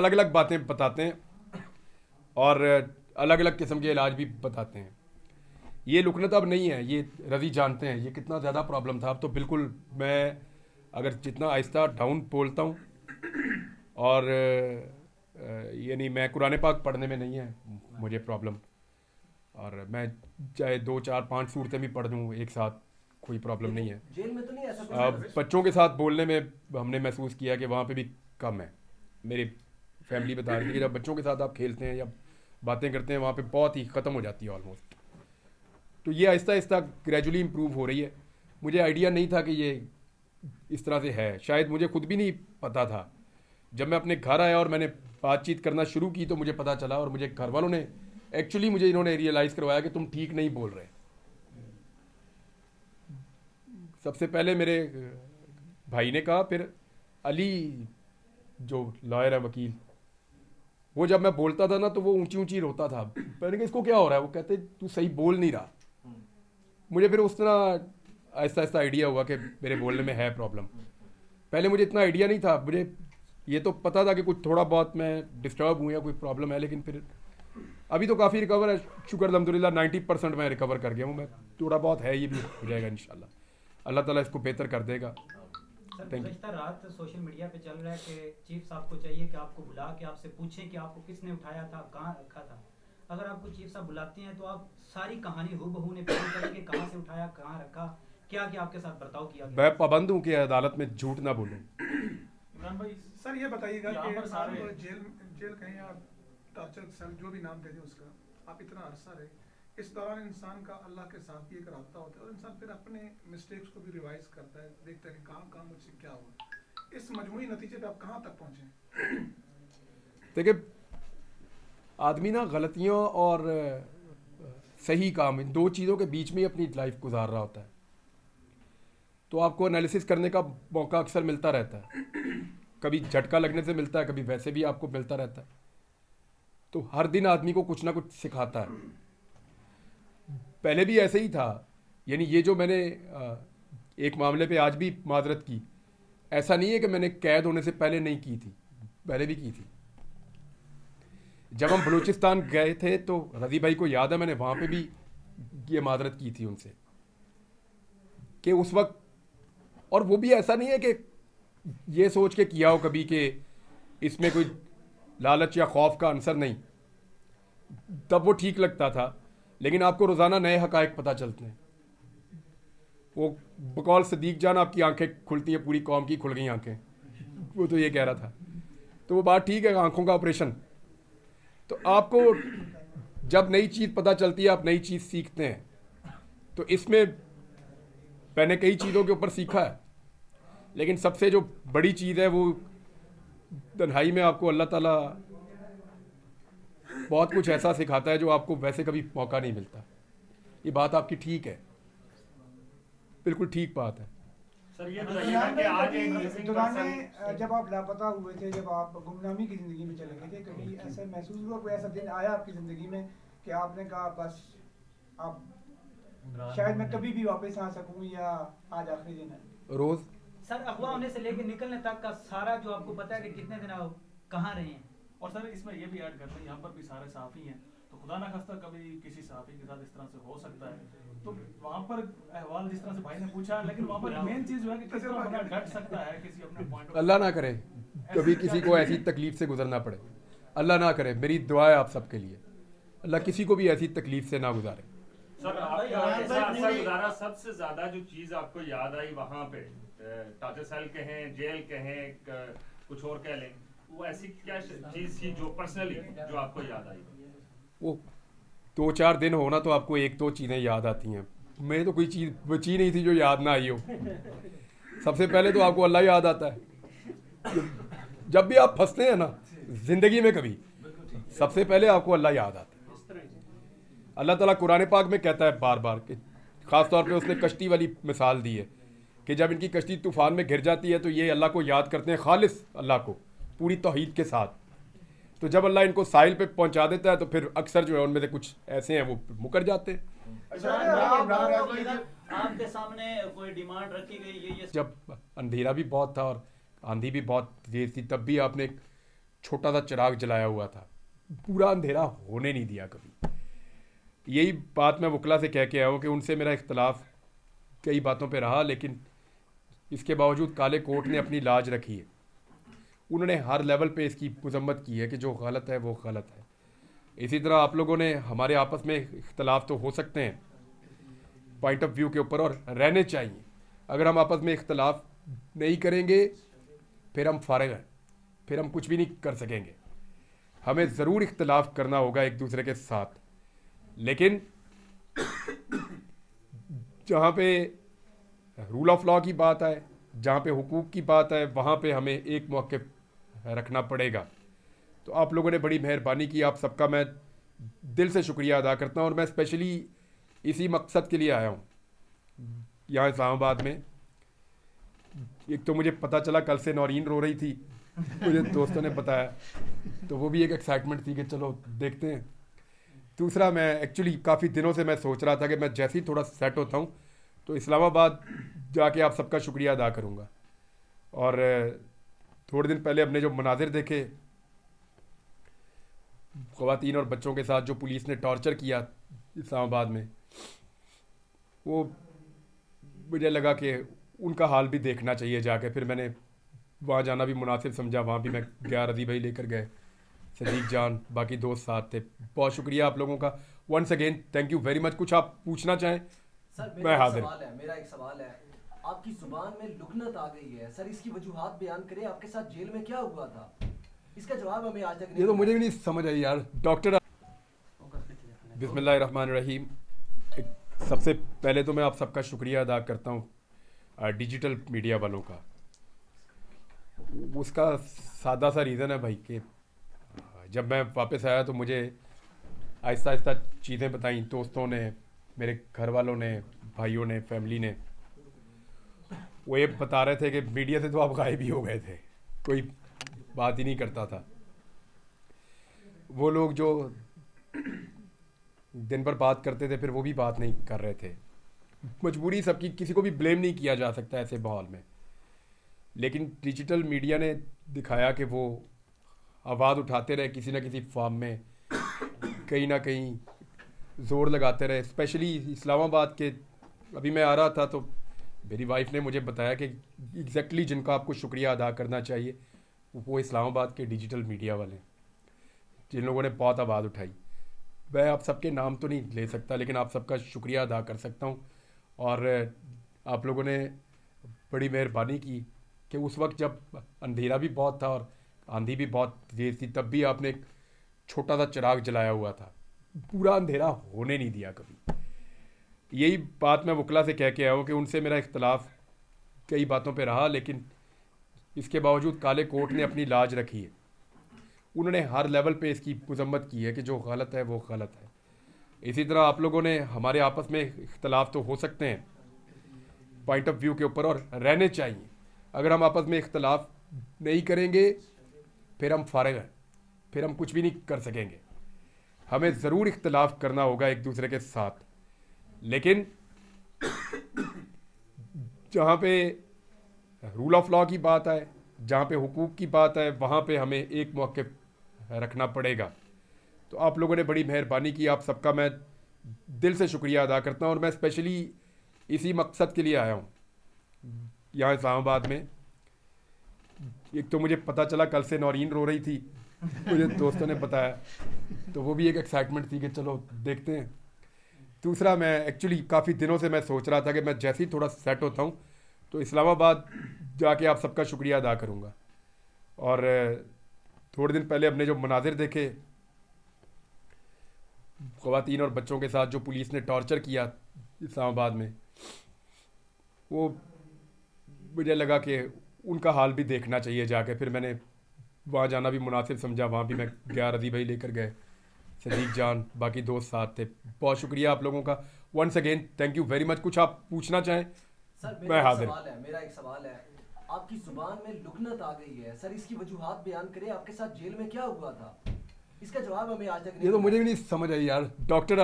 अलग अलग बातें बताते हैं और अलग अलग किस्म के इलाज भी बताते हैं। ये लुकनत अब नहीं है, ये रवि जानते हैं ये कितना ज़्यादा प्रॉब्लम था। अब तो बिल्कुल मैं अगर जितना आहिस्ता डाउन बोलता हूँ और यानी मैं कुरान पाक पढ़ने में नहीं है मुझे प्रॉब्लम, और मैं चाहे 2 4 5 सूरतें भी पढ़ दूँ एक साथ, कोई प्रॉब्लम नहीं है। जेल में तो नहीं ऐसा कुछ है? बच्चों के साथ बोलने में हमने महसूस किया कि वहाँ पे भी कम है। मेरी फैमिली बता रही थी कि जब बच्चों के साथ आप खेलते हैं या बातें करते हैं वहाँ पे बहुत ही ख़त्म हो जाती है ऑलमोस्ट। तो ये आहिस्ता आहिस्ता ग्रेजुअली इम्प्रूव हो रही है। मुझे आइडिया नहीं था कि ये इस तरह से है, शायद मुझे खुद भी नहीं पता था। जब मैं अपने घर आया और मैंने बातचीत करना शुरू की तो मुझे पता चला, और मुझे घर वालों ने एक्चुअली मुझे इन्होंने रियलाइज़ करवाया कि तुम ठीक नहीं बोल रहे। सबसे पहले मेरे भाई ने कहा, फिर अली जो लॉयर है, वकील, वो जब मैं बोलता था ना तो वो ऊंची ऊंची रोता था। मैंने कहा इसको क्या हो रहा है? वो कहते तू सही बोल नहीं रहा। मुझे फिर उस तरह आहिस्ता आहिस्ता आइडिया हुआ कि मेरे बोलने में है प्रॉब्लम। पहले मुझे इतना आइडिया नहीं था, मुझे ये तो पता था कि कुछ थोड़ा बहुत मैं डिस्टर्ब हूँ या कोई प्रॉब्लम है, लेकिन फिर अभी तो काफ़ी रिकवर है, शुक्र अल्हम्दुलिल्लाह 90% मैं रिकवर कर गया हूँ। मैं थोड़ा बहुत है, ये भी हो जाएगा इंशाल्लाह, अल्लाह ताला इसको बेहतर कर देगा। Sir thank you. गुज़श्ता रात सोशल मीडिया पे चल रहा है कि चीफ साहब को चाहिए कि आपको बुला के आपसे पूछें कि आपको किसने उठाया था, कहाँ रखा था। अगर आपको चीफ साहब बुलाते हैं तो आप सारी कहानी हूबहू ने बयान करें कि कहाँ से उठाया, कहाँ रखा, क्या क्या आपके साथ बर्ताव किया गया। मैं पाबंद हूँ कि अदालत में झूठ ना बोलूँ। इमरान भाई, सर ये बताइएगा यहाँ कि पर सारे आप जेल जेल कहें या टॉर्चर सेल, जो भी नाम दे दें उसका, आप इतना अरसा रहे, इस दौरान इंसान का अल्लाह के साथ भी एक राब्ता होता है और इंसान फिर अपने मिस्टेक्स को भी रिवाइज करता है, देखता है कि कहाँ कहाँ मुझसे क्या हुआ। इस मजमूई नतीजे पे आप कहाँ तक पहुँचे? देखिए, आदमी ना गलतियों और सही काम, इन दो चीज़ों के बीच में ही अपनी लाइफ गुजार रहा होता है। तो आपको एनालिसिस करने का मौका अक्सर मिलता रहता है, कभी झटका लगने से मिलता है, कभी वैसे भी आपको मिलता रहता है। तो हर दिन आदमी को कुछ ना कुछ सिखाता है। पहले भी ऐसे ही था, यानी ये जो मैंने एक मामले पे आज भी माजरत की, ऐसा नहीं है कि मैंने कैद होने से पहले नहीं की थी, पहले भी की थी। जब हम बलूचिस्तान गए थे तो रजी भाई को याद है, मैंने वहाँ पे भी ये माजरत की थी उनसे कि उस वक्त, और वो भी ऐसा नहीं है कि ये सोच के किया हो कभी कि इसमें कोई लालच या खौफ का आंसर नहीं, तब वो ठीक लगता था। लेकिन आपको रोज़ाना नए हकायक पता चलते हैं। वो बकौल सदीक जान आपकी आंखें खुलती हैं, पूरी कौम की खुल गई आंखें, वो तो ये कह रहा था। तो वो बात ठीक है, आंखों का ऑपरेशन। तो आपको जब नई चीज़ पता चलती है, आप नई चीज़ सीखते हैं। तो इसमें मैंने कई चीज़ों के ऊपर सीखा है, लेकिन सबसे जो बड़ी चीज़ है वो तन्हाई में आपको अल्लाह ताला बहुत कुछ ऐसा सिखाता है जो आपको वैसे कभी मौका नहीं मिलता। ये बात आपकी ठीक है, बिल्कुल ठीक बात है। सर ये बताइएगा कि आज एक मिसिंग दौरान पर्सन में जब आप लापता हुए थे, जब आप गुमनामी की जिंदगी में चले गए थे, कभी ऐसा महसूस हुआ, कोई ऐसा दिन आया आपकी जिंदगी में कि आपने कहा बस अब शायद मैं कभी भी वापस आ सकूं या आज आखिरी दिन है? रोज़ सर अगवा होने से लेकर निकलने तक का सारा जो आपको पता है कि कितने दिन आप कहाँ रहे हैं। और सर इसमें ये भी ऐड करते हैं, यहाँ पर भी सारे सहाफ़ी हैं, तो खुदा ना खास्ता कभी किसी सहाफ़ी के साथ इस तरह से हो सकता है। तो वहाँ पर अहवाल जिस तरह से भाई ने पूछा, लेकिन वहाँ पर मेन चीज़ जो है कि किस तरह बंदा डट सकता है किसी अपने पॉइंट अल्लाह ना करे कभी किसी को ऐसी तकलीफ से गुजरना पड़े, अल्लाह ना करे। मेरी दुआ है आप सबके लिए, अल्लाह किसी को भी ऐसी तकलीफ से ना गुजारे। सर आपका ऐसा अरसा गुजारा, सबसे ज्यादा जो चीज आपको याद आई वहां पे, टाटा सेल कहें, जेल कहें, कुछ और कह लें, वो ऐसी क्या चीज थी जो पर्सनली जो आपको याद आई? वो 2 4 दिन होना तो आपको एक दो चीज़ें याद आती हैं, मेरी तो कोई चीज़ बची नहीं थी जो याद ना आई हो। सबसे पहले तो आपको अल्लाह याद आता है। जब भी आप फंसते हैं ना जिंदगी में कभी, सबसे पहले आपको अल्लाह याद आता है। अल्लाह ताला कुरान पाक में कहता है बार बार कि ख़ास तौर पे उसने कश्ती वाली मिसाल दी है कि जब इनकी कश्ती तूफ़ान में घिर जाती है तो ये अल्लाह को याद करते हैं, खालिस अल्लाह को पूरी तौहीद के साथ। तो जब अल्लाह इनको साहिल पे पहुंचा देता है तो फिर अक्सर जो है उनमें से कुछ ऐसे हैं वो मुकर जाते हैं। आपके सामने कोई डिमांड रखी गई? ये जब अंधेरा भी बहुत था और आंधी भी बहुत तेज थी, तब भी आपने छोटा सा चिराग जलाया हुआ था, पूरा अंधेरा होने नहीं दिया कभी। यही बात मैं वकला से कह के आया हूँ कि उनसे मेरा इख्तलाफ कई बातों पे रहा, लेकिन इसके बावजूद काले कोर्ट ने अपनी लाज रखी है। उन्होंने हर लेवल पे इसकी मजम्मत की है कि जो गलत है वो गलत है। इसी तरह आप लोगों ने, हमारे आपस में इख्तलाफ तो हो सकते हैं पॉइंट ऑफ व्यू के ऊपर, और रहने चाहिए। अगर हम आपस में इख्तलाफ नहीं करेंगे फिर हम फारिग हैं, फिर हम कुछ भी नहीं कर सकेंगे। हमें ज़रूर इख्तलाफ करना होगा एक दूसरे के साथ, लेकिन जहाँ पे रूल ऑफ लॉ की बात है, जहाँ पे हुकूक की बात है, वहाँ पे हमें एक मौक़िफ़ रखना पड़ेगा। तो आप लोगों ने बड़ी मेहरबानी की, आप सबका मैं दिल से शुक्रिया अदा करता हूँ। और मैं स्पेशली इसी मकसद के लिए आया हूँ यहाँ इस्लामाबाद में। एक तो मुझे पता चला कल से नौरीन रो रही थी, मुझे दोस्तों ने बताया, तो वो भी एक एक्साइटमेंट थी कि चलो देखते हैं। दूसरा, मैं एक्चुअली काफ़ी दिनों से मैं सोच रहा था कि मैं जैसे ही थोड़ा सेट होता हूँ तो इस्लामाबाद जाके आप सबका शुक्रिया अदा करूँगा। और थोड़े दिन पहले हमने जो मनाजिर देखे ख़वातीन और बच्चों के साथ, जो पुलिस ने टॉर्चर किया इस्लामाबाद में, वो मुझे लगा कि उनका हाल भी देखना चाहिए जाके। फिर मैंने वहाँ जाना भी मुनासिब समझा, वहाँ भी मैं गया, रज़ी भाई लेकर गए, सदीक जान, बाकी दोस्त साथ थे। बहुत शुक्रिया आप लोगों का, once again thank you very much. कुछ आप पूछना चाहें? सर, मैं हाजिर। मेरा एक सवाल है। आपकी जुबान में लुकनत आ गई है सर, इसकी वजूहात बयान करें। आपके साथ जेल में क्या हुआ था, इसका जवाब हमें आज तक नहीं। ये तो मुझे भी नहीं समझ आई यार। डॉक्टर, बिस्मिल्लाहिर्रहमानिर्रहीम। सबसे पहले तो मैं आप सबका शुक्रिया अदा करता हूँ डिजिटल मीडिया वालों का। उसका सादा सा रीज़न है भाई कि जब मैं वापस आया तो मुझे आहिस्ता आहिस्ता चीज़ें बताई दोस्तों ने, मेरे घर वालों ने, भाइयों ने, फैमिली ने। वो ये बता रहे थे कि मीडिया से तो आप गायब ही हो गए थे, कोई बात ही नहीं करता था। वो लोग जो दिन भर बात करते थे फिर वो भी बात नहीं कर रहे थे। मजबूरी सबकी, किसी को भी ब्लेम नहीं किया जा सकता ऐसे माहौल में। लेकिन डिजिटल मीडिया ने दिखाया कि वो आवाज़ उठाते रहे किसी न किसी फॉर्म में, कहीं ना कहीं ज़ोर लगाते रहे। स्पेशली इस्लामाबाद के, अभी मैं आ रहा था तो मेरी वाइफ ने मुझे बताया कि एग्जैक्टली जिनका आपको शुक्रिया अदा करना चाहिए वो इस्लामाबाद के डिजिटल मीडिया वाले, जिन लोगों ने बहुत आवाज़ उठाई। मैं आप सबके नाम तो नहीं ले सकता, लेकिन आप सबका शुक्रिया अदा कर सकता हूँ। और आप लोगों ने बड़ी मेहरबानी की कि उस वक्त जब अंधेरा भी बहुत था और आंधी भी बहुत तेज़ थी, तब भी आपने एक छोटा सा चिराग जलाया हुआ था, पूरा अंधेरा होने नहीं दिया कभी। यही बात मैं वकला से कह के आया हूँ कि उनसे मेरा इख्तलाफ कई बातों पे रहा, लेकिन इसके बावजूद काले कोर्ट ने अपनी लाज रखी है। उन्होंने हर लेवल पे इसकी मजम्मत की है कि जो गलत है वो गलत है। इसी तरह आप लोगों ने, हमारे आपस में इख्तलाफ तो हो सकते हैं पॉइंट ऑफ व्यू के ऊपर, और रहने चाहिए। अगर हम आपस में इख्तलाफ नहीं करेंगे फिर हम फारिग हैं, फिर हम कुछ भी नहीं कर सकेंगे। हमें ज़रूर इख्तलाफ करना होगा एक दूसरे के साथ, लेकिन जहाँ पे रूल ऑफ लॉ की बात है, जहाँ पे हुकूक की बात है, वहाँ पे हमें एक मौक़िफ़ रखना पड़ेगा। तो आप लोगों ने बड़ी मेहरबानी की, आप सबका मैं दिल से शुक्रिया अदा करता हूँ। और मैं स्पेशली इसी मकसद के लिए आया हूँ यहाँ इस्लामाबाद में। एक तो मुझे पता चला कल से नौरीन रो रही थी, मुझे दोस्तों ने बताया, तो वो भी एक एक्साइटमेंट थी कि चलो देखते हैं। दूसरा, मैं एक्चुअली काफ़ी दिनों से मैं सोच रहा था कि मैं जैसे ही थोड़ा सेट होता हूँ तो इस्लामाबाद जाके आप सबका शुक्रिया अदा करूँगा। और थोड़े दिन पहले हमने जो मनाजिर देखे ख़वातीन और बच्चों के साथ, जो पुलिस ने टॉर्चर किया इस्लामाबाद में, वो मुझे लगा कि उनका हाल भी देखना चाहिए जाके। फिर मैंने वहाँ जाना भी मुनासिब समझा, वहाँ भी मैं गया, रज़ी भाई लेकर गए, सदीक जान, बाकी दोस्त साथ थे। बहुत शुक्रिया आप लोगों का, once again thank you very much. कुछ आप पूछना चाहें? सर, मैं हाजिर। मेरा एक सवाल है। आपकी जुबान में लुकनत आ गई है सर, इसकी वजूहात बयान करें। आपके साथ जेल में क्या हुआ था, इसका जवाब हमें आज तक नहीं। ये तो मुझे भी नहीं समझ आई यार। डॉक्टर